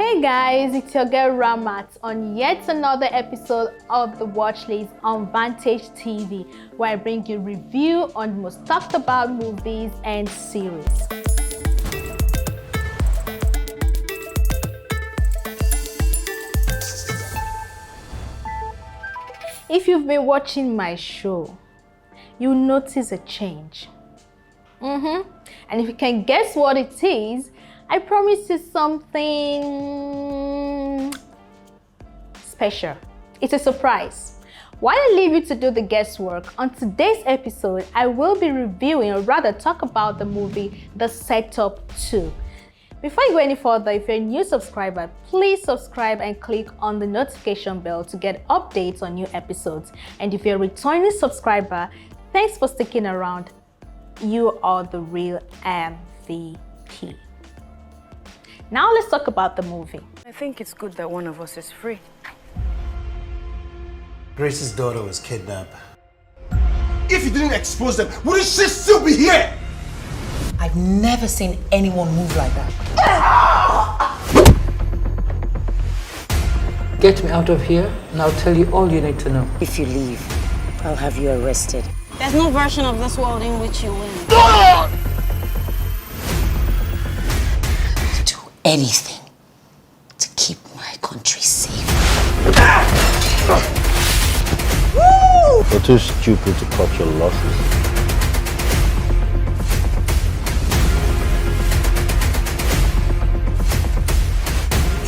Hey guys, it's your girl Ramat on yet another episode of the Watchlist on Vantage TV, where I bring you review on the most talked about movies and series. If you've been watching my show, you'll notice a change. And if you can guess what it is, I promise you something special. It's a surprise. While I leave you to do the guesswork, on today's episode, I will be reviewing, or rather talk about the movie The Setup 2. Before you go any further, if you're a new subscriber, please subscribe and click on the notification bell to get updates on new episodes. And if you're a returning subscriber, thanks for sticking around. You are the real MVP. Now let's talk about the movie. I think it's good that one of us is free. Grace's daughter was kidnapped. If you didn't expose them, wouldn't she still be here? I've never seen anyone move like that. Get me out of here and I'll tell you all you need to know. If you leave, I'll have you arrested. There's no version of this world in which you win. Do anything to keep my country safe. You're too stupid to cut your losses.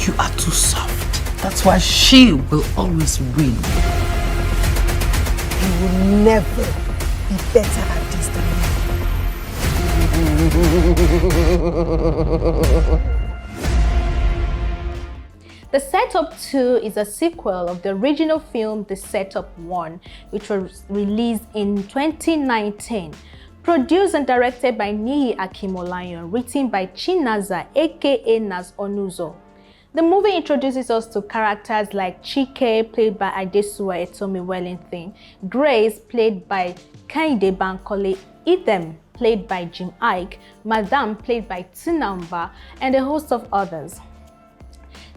You are too soft. That's why she will always win. You will never be better at this than me. The Setup 2 is a sequel of the original film The Setup 1, which was released in 2019. Produced and directed by Niyi Akimolayan, written by Chinaza aka Naz Onuzo. The movie introduces us to characters like Chike, played by Adesuwa Etomi Wellington, Grace, played by Kehinde Bankole, Idem, played by Jim Ike, Madam, played by Tinamba, and a host of others.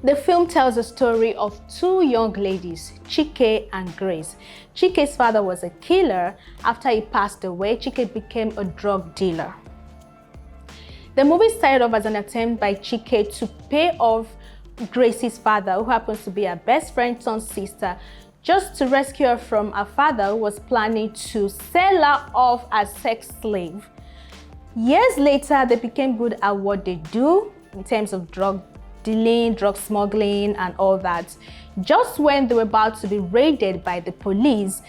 The film tells the story of two young ladies, Chike and Grace. Chike's father was a killer. After he passed away, Chike became a drug dealer. The movie started off as an attempt by Chike to pay off Grace's father, who happens to be her best friend turned sister, just to rescue her from her father, who was planning to sell her off as sex slave. Years later, they became good at what they do in terms of drug dealing, drug smuggling, and all that. Just when they were about to be raided by the police,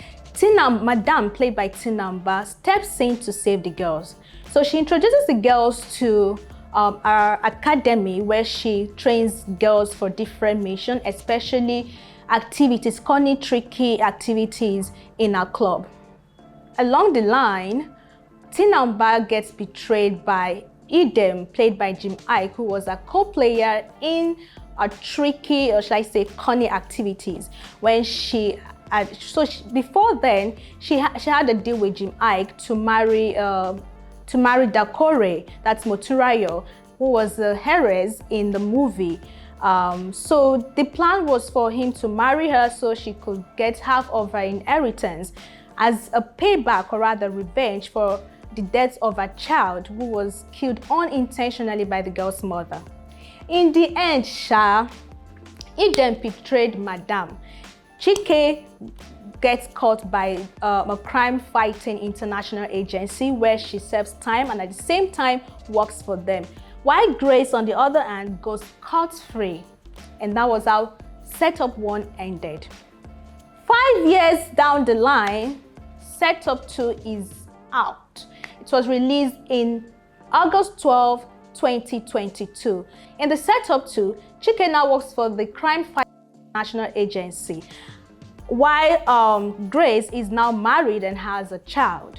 Madam, played by Tinamba, steps in to save the girls. So she introduces the girls to our academy, where she trains girls for different missions, especially activities, corny, tricky activities in our club. Along the line, Tinamba gets betrayed by Idem, played by Jim Ike, who was a co-player in a tricky, or should I say corny activities. When before then, she had a deal with Jim Ike to marry Dakore, that's Moturayo, who was the heiress in the movie. So the plan was for him to marry her so she could get half of her inheritance as a payback, or rather revenge, for the death of a child who was killed unintentionally by the girl's mother. In the end, Idem betrayed Madam. Chike gets caught by a crime-fighting international agency where she serves time and at the same time works for them. While Grace, on the other hand, goes scot-free. And that was how Setup 1 ended. 5 years down the line, Setup 2 is out. It was released in August 12, 2022. In the Setup 2, Chike now works for the crime-fighting international agency, while Grace is now married and has a child.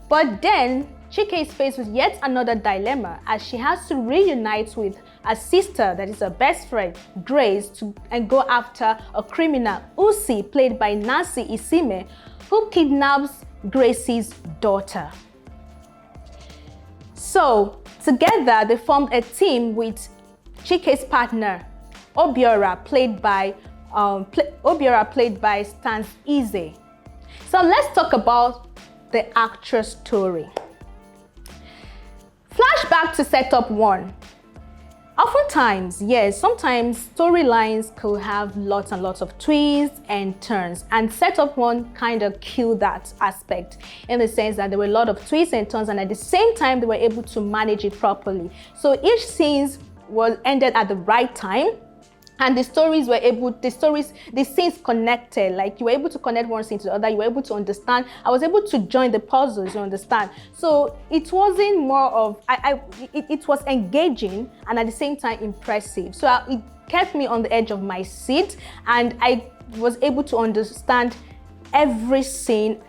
But then Chike is faced with yet another dilemma, as she has to reunite with her sister, that is her best friend, Grace, and go after a criminal, Usi, played by Nancy Isime, who kidnaps Grace's daughter. So together they formed a team with Chike's partner, Obiora, played by Stans Eze. So let's talk about the actual story. Flashback to setup 1. Oftentimes, yes, sometimes storylines could have lots and lots of twists and turns, and setup 1 kind of killed that aspect in the sense that there were a lot of twists and turns, and at the same time they were able to manage it properly. So each scene was ended at the right time, and the scenes connected, like you were able to connect one scene to the other, you were able to understand. I was able to join the puzzles, you understand? So it wasn't more of, it was engaging and at the same time impressive. So it kept me on the edge of my seat, and I was able to understand every scene,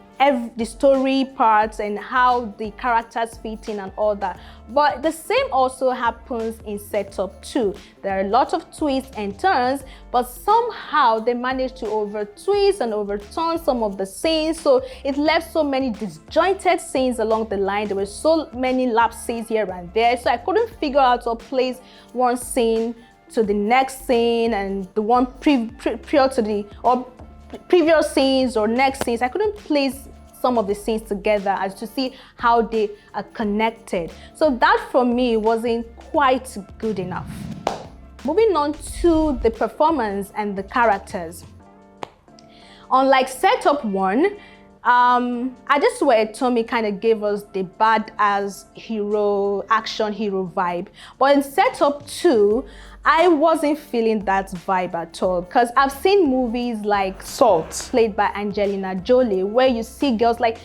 the story parts, and how the characters fit in and all that. But the same also happens in setup 2. There are a lot of twists and turns, but somehow they managed to over twist and overturn some of the scenes, so it left so many disjointed scenes along the line. There were so many lapses here and there, so I couldn't figure out or place one scene to the next scene and the one prior to the or previous scenes or next scenes. I couldn't place some of the scenes together as to see how they are connected. So that for me wasn't quite good enough. Moving on to the performance and the characters. Unlike setup 1, I just swear Tommy kind of gave us the badass hero, action hero vibe. But in setup 2, I wasn't feeling that vibe at all, because I've seen movies like Salt, played by Angelina Jolie, where you see girls like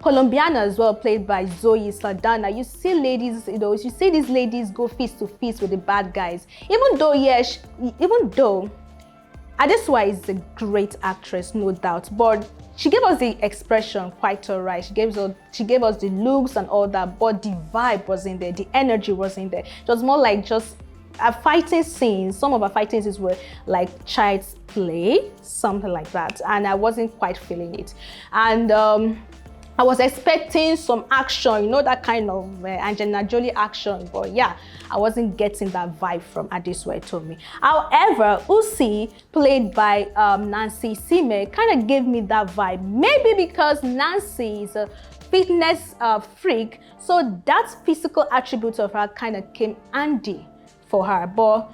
Colombiana as well, played by Zoe Saldana. You see ladies, you see these ladies go fist to fist with the bad guys. Even though Adesua is a great actress, no doubt, but she gave us the expression quite alright. She gave us the looks and all that, but the vibe wasn't there, the energy wasn't there. It was more like just a fighting scenes. Some of our fighting scenes were like child's play, something like that, and I wasn't quite feeling it. And I was expecting some action, that kind of Angelina Jolie action, but yeah, I wasn't getting that vibe from Adesua Tomi. However, Usi, played by Nancy Sime, kind of gave me that vibe. Maybe because Nancy is a fitness freak, so that physical attribute of her kind of came handy for her. But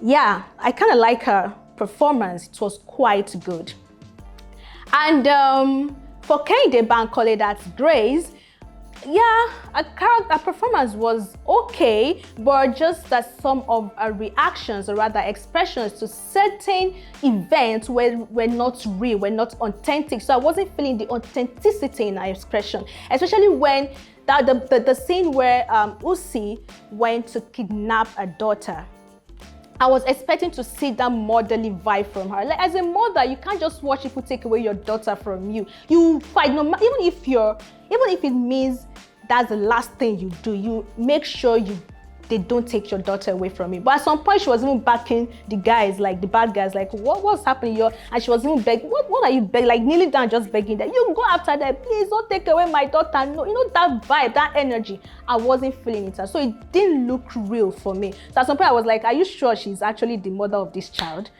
yeah, I kind of like her performance. It was quite good. And for Kehinde Bankole, that's Grace, yeah, her performance was okay, but just that some of her reactions, or rather expressions to certain events were not real, were not authentic. So I wasn't feeling the authenticity in her expression, especially when the scene where Usi went to kidnap her daughter. I was expecting to see that motherly vibe from her. Like, as a mother, you can't just watch people take away your daughter from you. You fight, even if it means that's the last thing you do, you make sure they don't take your daughter away from you. But at some point, she was even backing the guys, like the bad guys, like, what's happening here? And she was even begging, what are you begging? Like kneeling down, just begging that you go after them, please don't take away my daughter. No, that vibe, that energy, I wasn't feeling it. So it didn't look real for me. So at some point, I was like, are you sure she's actually the mother of this child?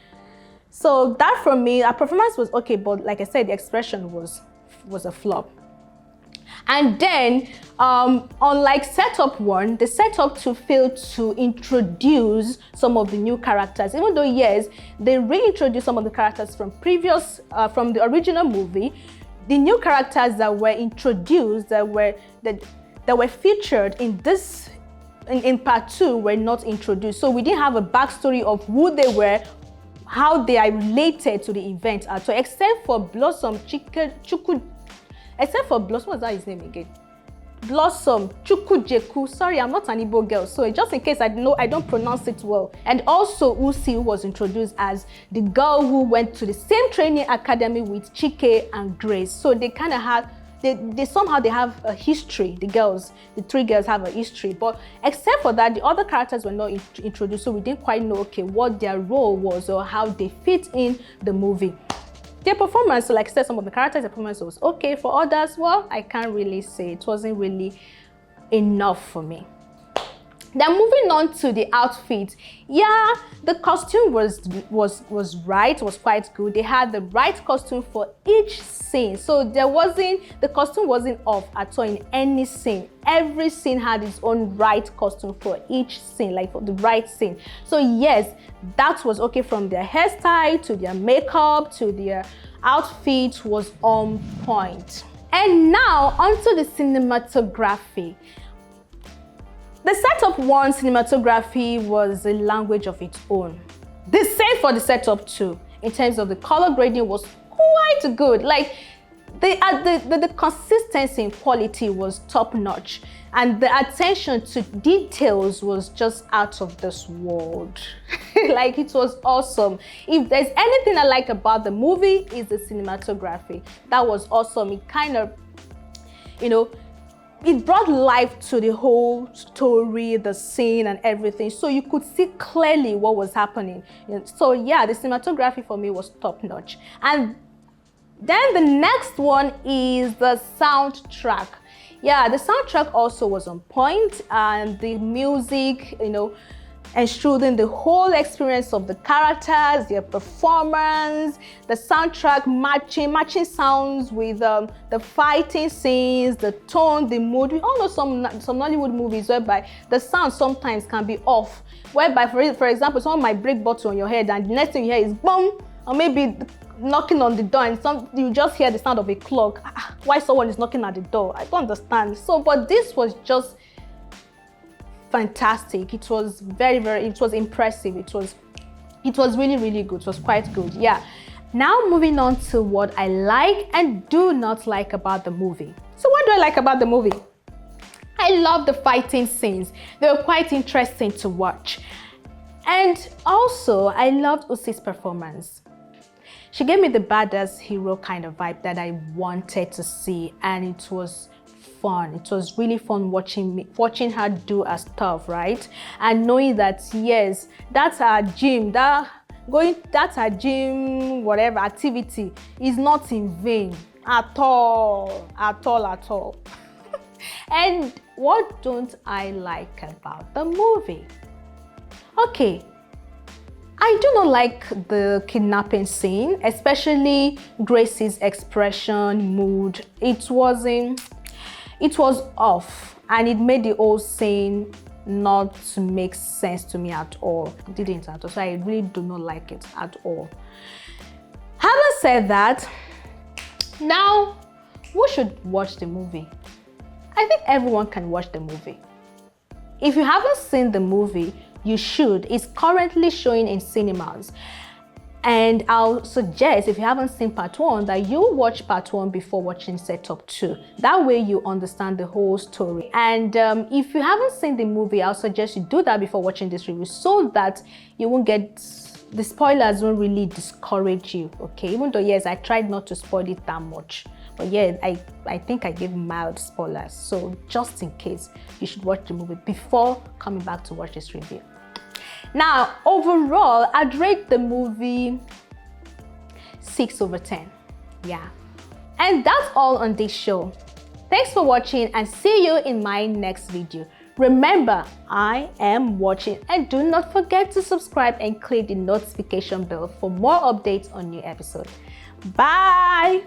So that for me, our performance was okay, but like I said, the expression was a flop. And then, unlike setup 1, the setup 2 failed to introduce some of the new characters. Even though, yes, they reintroduced some of the characters from from the original movie, the new characters that were introduced, that were featured in part 2 were not introduced. So we didn't have a backstory of who they were, how they are related to the event. So except for Blossom what's that his name again? Blossom Chukwujeku. Sorry, I'm not an Igbo girl, so just in case I don't pronounce it well. And also Usi, who was introduced as the girl who went to the same training academy with Chike and Grace. So they kind of have, they somehow have a history. The 3 girls have a history. But except for that, the other characters were not introduced, so we didn't quite know, okay, what their role was or how they fit in the movie. Their performance, so like I said, some of the characters' performance was okay. For others, well, I can't really say. It wasn't really enough for me. Then moving on to the outfit. Yeah, the costume was right, was quite good. They had the right costume for each scene. So the costume wasn't off at all in any scene. Every scene had its own right costume for each scene, like for the right scene. So yes, that was okay, from their hairstyle to their makeup to their outfit was on point. And now onto the cinematography. The Setup 1 cinematography was a language of its own. The same for the Setup 2. In terms of the color grading was quite good. Like the consistency in quality was top notch, and the attention to details was just out of this world. Like, it was awesome. If there's anything I like about the movie, is the cinematography. That was awesome. It kind of, it brought life to the whole story, the scene and everything. So you could see clearly what was happening. So yeah, the cinematography for me was top notch. And then the next one is the soundtrack. Yeah, the soundtrack also was on point, and the music, ensuring the whole experience of the characters, their performance, the soundtrack matching sounds with the fighting scenes, the tone, the mood. We all know some Nollywood movies whereby the sound sometimes can be off, whereby for example, someone might break bottle on your head and the next thing you hear is boom, or maybe knocking on the door, and you just hear the sound of a clock. Why someone is knocking at the door? I don't understand. So, but this was just fantastic. It was it was impressive. It was really, really good. It was quite good. Yeah. Now moving on to what I like and do not like about the movie. So what do I like about the movie? I love the fighting scenes. They were quite interesting to watch. And also, I loved Usi's performance. She gave me the badass hero kind of vibe that I wanted to see, and it was fun. It was really fun watching her do her stuff, right? And knowing that yes, that's her gym, that's her gym, whatever activity is not in vain at all. And what don't I like about the movie? Okay, I do not like the kidnapping scene, especially Grace's expression, mood. It was off, and it made the whole scene not make sense to me at all. It didn't at all, so I really do not like it at all. Having said that, now who should watch the movie? I think everyone can watch the movie. If you haven't seen the movie, you should. It's currently showing in cinemas. And I'll suggest, if you haven't seen part 1, that you watch part 1 before watching Setup 2. That way you understand the whole story. And if you haven't seen the movie, I'll suggest you do that before watching this review, so that you won't get, the spoilers won't really discourage you, okay? Even though, yes, I tried not to spoil it that much. But yeah, I think I gave mild spoilers. So just in case, you should watch the movie before coming back to watch this review. Now, overall, I'd rate the movie 6/10. Yeah. And that's all on this show. Thanks for watching, and see you in my next video. Remember, I am watching, and do not forget to subscribe and click the notification bell for more updates on new episodes. Bye!